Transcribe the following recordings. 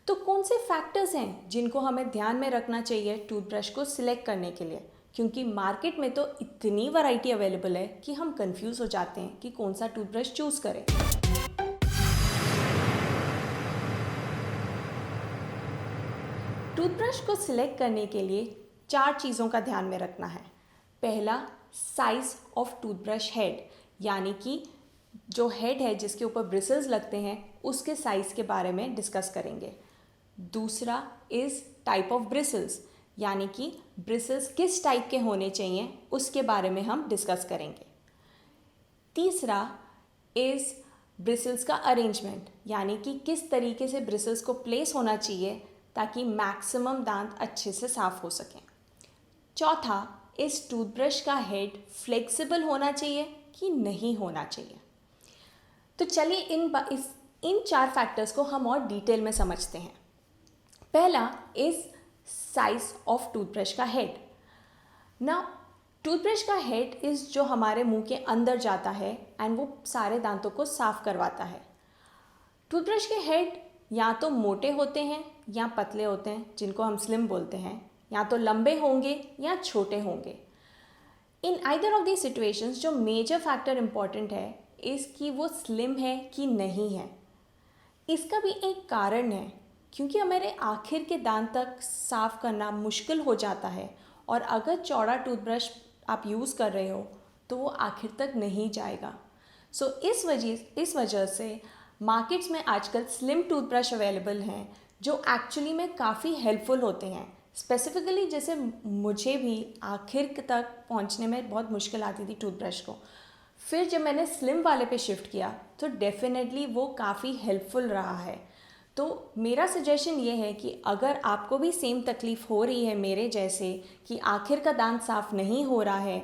तो कौन से फैक्टर्स हैं जिनको हमें ध्यान में रखना चाहिए टूथब्रश को सिलेक्ट करने के लिए, क्योंकि मार्केट में तो इतनी वैरायटी अवेलेबल है कि हम कंफ्यूज हो जाते हैं कि कौन सा टूथब्रश चूज़ करें। टूथब्रश को सिलेक्ट करने के लिए 4 चीज़ों का ध्यान में रखना है। पहला, साइज़ ऑफ टूथब्रश हेड, यानी कि जो हेड है जिसके ऊपर ब्रिसल्स लगते हैं उसके साइज़ के बारे में डिस्कस करेंगे। दूसरा इज़ टाइप ऑफ ब्रिसल्स, यानी कि ब्रिसल्स किस टाइप के होने चाहिए उसके बारे में हम डिस्कस करेंगे। तीसरा इज़ ब्रिसल्स का अरेंजमेंट, यानी कि किस तरीके से ब्रिसल्स को प्लेस होना चाहिए ताकि मैक्सिमम दांत अच्छे से साफ़ हो सकें। चौथा, इस टूथब्रश का हेड फ्लेक्सिबल होना चाहिए कि नहीं होना चाहिए। तो चलिए इन 4 फैक्टर्स को हम और डिटेल में समझते हैं। पहला इज़ साइज ऑफ टूथब्रश का हेड। ना टूथब्रश का हेड इज़ जो हमारे मुंह के अंदर जाता है एंड वो सारे दांतों को साफ़ करवाता है। टूथब्रश के हेड या तो मोटे होते हैं या पतले होते हैं, जिनको हम स्लिम बोलते हैं, या तो लंबे होंगे या छोटे होंगे। In either of the situations जो मेजर फैक्टर इम्पॉर्टेंट है इज़ कि वो स्लिम है कि नहीं है। इसका भी एक कारण है, क्योंकि हमारे आखिर के दांत तक साफ़ करना मुश्किल हो जाता है और अगर चौड़ा टूथब्रश आप यूज़ कर रहे हो तो वो आखिर तक नहीं जाएगा। सो इस वजह से मार्केट्स में आजकल स्लिम टूथब्रश अवेलेबल हैं जो एक्चुअली में काफ़ी हेल्पफुल होते हैं। स्पेसिफिकली जैसे मुझे भी आखिर तक पहुंचने में बहुत मुश्किल आती थी टूथब्रश को, फिर जब मैंने स्लिम वाले पे शिफ्ट किया तो डेफिनेटली वो काफ़ी हेल्पफुल रहा है। तो मेरा सजेशन ये है कि अगर आपको भी सेम तकलीफ़ हो रही है मेरे जैसे कि आखिर का दांत साफ़ नहीं हो रहा है,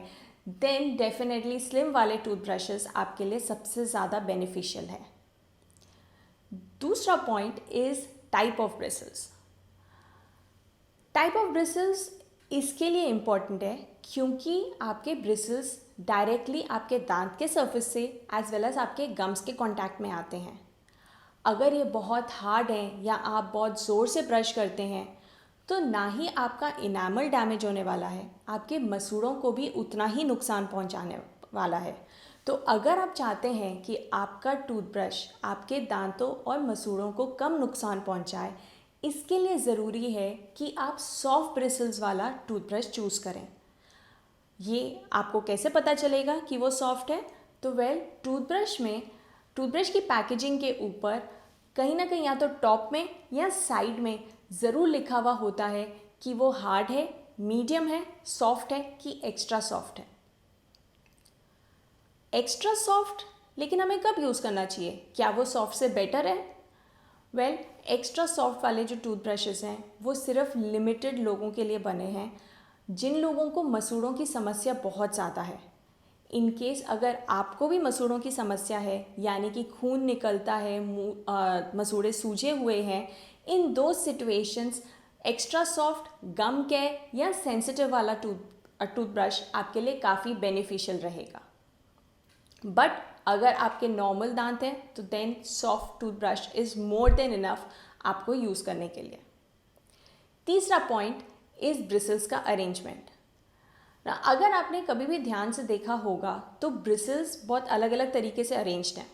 देन डेफिनेटली स्लिम वाले टूथब्रशेस आपके लिए सबसे ज़्यादा बेनिफिशियल है। दूसरा point is type of bristles. Type of bristles इसके लिए इम्पॉर्टेंट है क्योंकि आपके ब्रिसल्स डायरेक्टली आपके दांत के सरफेस से एज वेल एज आपके गम्स के कांटेक्ट में आते हैं। अगर ये बहुत हार्ड है या आप बहुत ज़ोर से ब्रश करते हैं तो ना ही आपका इनामल डैमेज होने वाला है, आपके मसूड़ों को भी उतना ही नुकसान पहुंचाने वाला है। तो अगर आप चाहते हैं कि आपका टूथब्रश आपके दांतों और मसूड़ों को कम नुकसान पहुंचाए, इसके लिए ज़रूरी है कि आप सॉफ्ट ब्रिसल्स वाला टूथब्रश चूज़ करें। ये आपको कैसे पता चलेगा कि वो सॉफ्ट है? तो टूथब्रश की पैकेजिंग के ऊपर कहीं ना कहीं या तो टॉप में या साइड में ज़रूर लिखा हुआ होता है कि वो हार्ड है, मीडियम है, सॉफ्ट है कि एक्स्ट्रा सॉफ्ट है। एक्स्ट्रा सॉफ्ट लेकिन हमें कब यूज़ करना चाहिए? क्या वो सॉफ्ट से बेटर है? वेल, एक्स्ट्रा सॉफ्ट वाले जो टूथब्रशेस हैं वो सिर्फ लिमिटेड लोगों के लिए बने हैं, जिन लोगों को मसूड़ों की समस्या बहुत ज़्यादा है। इन केस अगर आपको भी मसूड़ों की समस्या है, यानी कि खून निकलता है, मसूड़े सूजे हुए हैं, इन दो सिचुएशंस एक्स्ट्रा सॉफ्ट, गम केयर या सेंसिटिव वाला टूथब्रश आपके लिए काफ़ी बेनिफिशियल रहेगा। बट अगर आपके नॉर्मल दांत हैं तो then soft toothbrush is more than enough आपको यूज़ करने के लिए। तीसरा पॉइंट इज़ ब्रिसल्स का अरेंजमेंट। अगर आपने कभी भी ध्यान से देखा होगा तो ब्रिसल्स बहुत अलग अलग तरीके से अरेंज्ड हैं।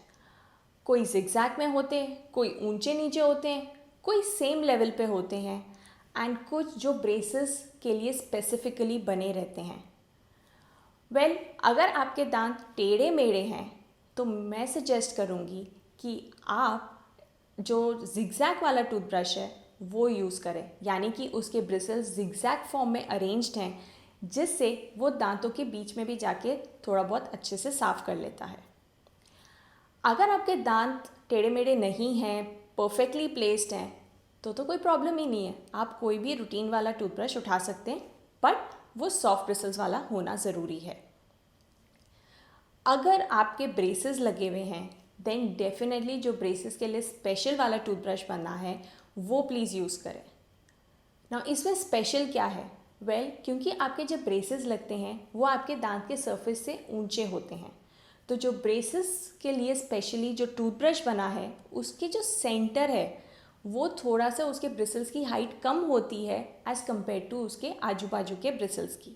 कोई जिगजैग में होते हैं, कोई ऊंचे नीचे होते हैं, कोई सेम लेवल पे होते हैं एंड कुछ जो ब्रेसेस के लिए स्पेसिफिकली बने रहते हैं। वेल, अगर आपके दांत टेढ़े मेढ़े हैं तो मैं सजेस्ट करूँगी कि आप जो जिगजैग वाला टूथब्रश है वो यूज़ करें, यानी कि उसके ब्रिसल्स जिगजैग फॉर्म में अरेंज्ड हैं, जिससे वो दांतों के बीच में भी जाके थोड़ा बहुत अच्छे से साफ़ कर लेता है। अगर आपके दांत टेढ़े मेढ़े नहीं हैं, परफेक्टली प्लेस्ड हैं, तो कोई प्रॉब्लम ही नहीं है, आप कोई भी रूटीन वाला टूथब्रश उठा सकते हैं, बट वो सॉफ्ट ब्रिसल्स वाला होना ज़रूरी है। अगर आपके ब्रेसेस लगे हुए हैं देन डेफिनेटली जो ब्रेसेस के लिए स्पेशल वाला टूथब्रश बना है वो प्लीज़ यूज़ करें। ना इसमें स्पेशल क्या है? वेल, क्योंकि आपके जब ब्रेसेस लगते हैं वो आपके दांत के सरफेस से ऊंचे होते हैं, तो जो ब्रेसेस के लिए स्पेशली जो टूथब्रश बना है उसके जो सेंटर है वो थोड़ा सा उसके ब्रिसल्स की हाइट कम होती है एज़ कम्पेयर टू उसके आजू बाजू के ब्रिसल्स की।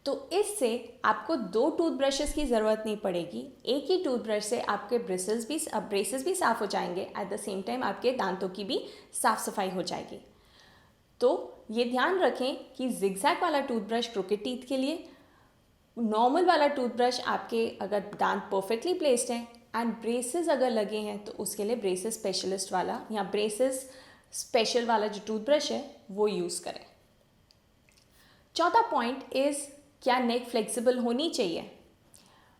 तो इससे आपको 2 टूथब्रशेस की ज़रूरत नहीं पड़ेगी। एक ही टूथब्रश से आपके ब्रेसेस भी साफ़ हो जाएंगे, एट द सेम टाइम आपके दांतों की भी साफ़ सफाई हो जाएगी। तो ये ध्यान रखें कि जिगजैग वाला टूथब्रश क्रोकेड टीथ के लिए, नॉर्मल वाला टूथब्रश आपके अगर दांत परफेक्टली प्लेस्ड हैं एंड ब्रेसेस अगर लगे हैं तो उसके लिए ब्रेसेस स्पेशलिस्ट वाला या ब्रेसेस स्पेशल वाला जो टूथब्रश है वो यूज़ करें। चौथा पॉइंट इज़, क्या नेक फ्लेक्सिबल होनी चाहिए?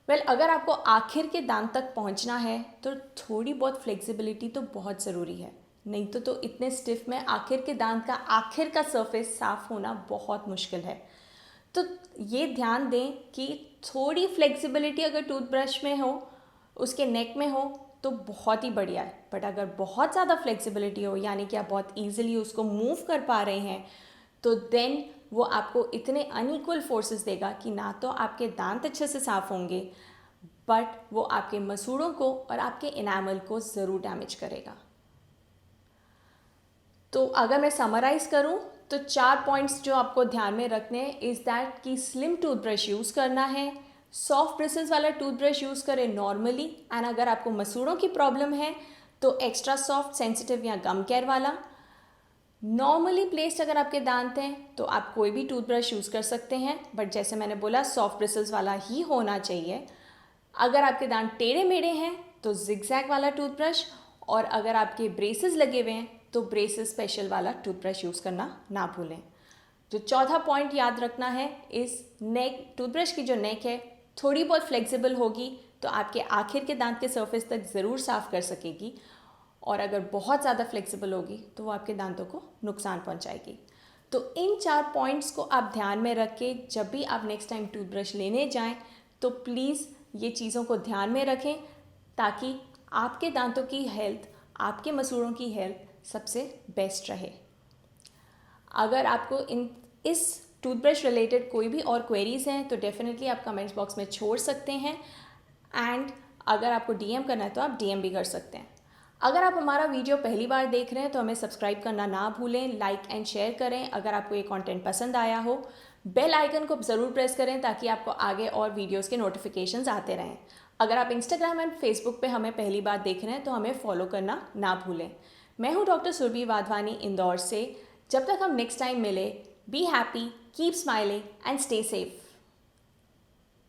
अगर आपको आखिर के दांत तक पहुंचना है तो थोड़ी बहुत फ्लेक्सिबिलिटी तो बहुत ज़रूरी है, नहीं तो इतने स्टिफ में आखिर के दांत का आखिर का सरफेस साफ होना बहुत मुश्किल है। तो ये ध्यान दें कि थोड़ी फ्लेक्सिबिलिटी अगर टूथब्रश में हो, उसके नेक में हो तो बहुत ही बढ़िया है। बट अगर बहुत ज़्यादा फ्लेक्सिबिलिटी हो, यानी कि आप बहुत ईजिली उसको मूव कर पा रहे हैं, तो देन वो आपको इतने अनइक्वल फोर्सेस देगा कि ना तो आपके दांत अच्छे से साफ होंगे, बट वो आपके मसूड़ों को और आपके इनामल को ज़रूर डैमेज करेगा। तो अगर मैं समराइज़ करूं तो 4 पॉइंट्स जो आपको ध्यान में रखने हैं इज़ दैट कि स्लिम टूथब्रश यूज़ करना है, सॉफ्ट ब्रिसल्स वाला टूथब्रश यूज़ करें नॉर्मली, एंड अगर आपको मसूड़ों की प्रॉब्लम है तो एक्स्ट्रा सॉफ्ट, सेंसिटिव या गम केयर वाला। नॉर्मली प्लेस्ड अगर आपके दांत हैं तो आप कोई भी टूथब्रश यूज़ कर सकते हैं, बट जैसे मैंने बोला सॉफ्ट ब्रिसल्स वाला ही होना चाहिए। अगर आपके दांत टेढ़े मेढ़े हैं तो जिगजैग वाला टूथब्रश, और अगर आपके ब्रेसेस लगे हुए हैं तो ब्रेसेस स्पेशल वाला टूथब्रश यूज़ करना ना भूलें। जो चौथा पॉइंट याद रखना है इस नेक, टूथब्रश की जो नेक है थोड़ी बहुत फ्लेक्सिबल होगी तो आपके आखिर के दांत के सरफेस तक ज़रूर साफ़ कर सकेगी, और अगर बहुत ज़्यादा फ्लेक्सिबल होगी तो वो आपके दांतों को नुकसान पहुंचाएगी। तो इन 4 पॉइंट्स को आप ध्यान में रख के जब भी आप नेक्स्ट टाइम टूथब्रश लेने जाएं तो प्लीज़ ये चीज़ों को ध्यान में रखें, ताकि आपके दांतों की हेल्थ, आपके मसूड़ों की हेल्थ सबसे बेस्ट रहे। अगर आपको इस टूथब्रश रिलेटेड कोई भी और क्वेरीज़ हैं तो डेफिनेटली आप कमेंट्स बॉक्स में छोड़ सकते हैं, एंड अगर आपको डीएम करना है तो आप डीएम भी कर सकते हैं। अगर आप हमारा वीडियो पहली बार देख रहे हैं तो हमें सब्सक्राइब करना ना भूलें, लाइक एंड शेयर करें अगर आपको ये कंटेंट पसंद आया हो। बेल आइकन को ज़रूर प्रेस करें ताकि आपको आगे और वीडियोस के नोटिफिकेशंस आते रहें। अगर आप इंस्टाग्राम एंड फेसबुक पे हमें पहली बार देख रहे हैं तो हमें फॉलो करना ना भूलें। मैं हूँ डॉक्टर सुरभि वाधवानी, इंदौर से। जब तक हम नेक्स्ट टाइम मिले, be happy, keep smiling and stay safe.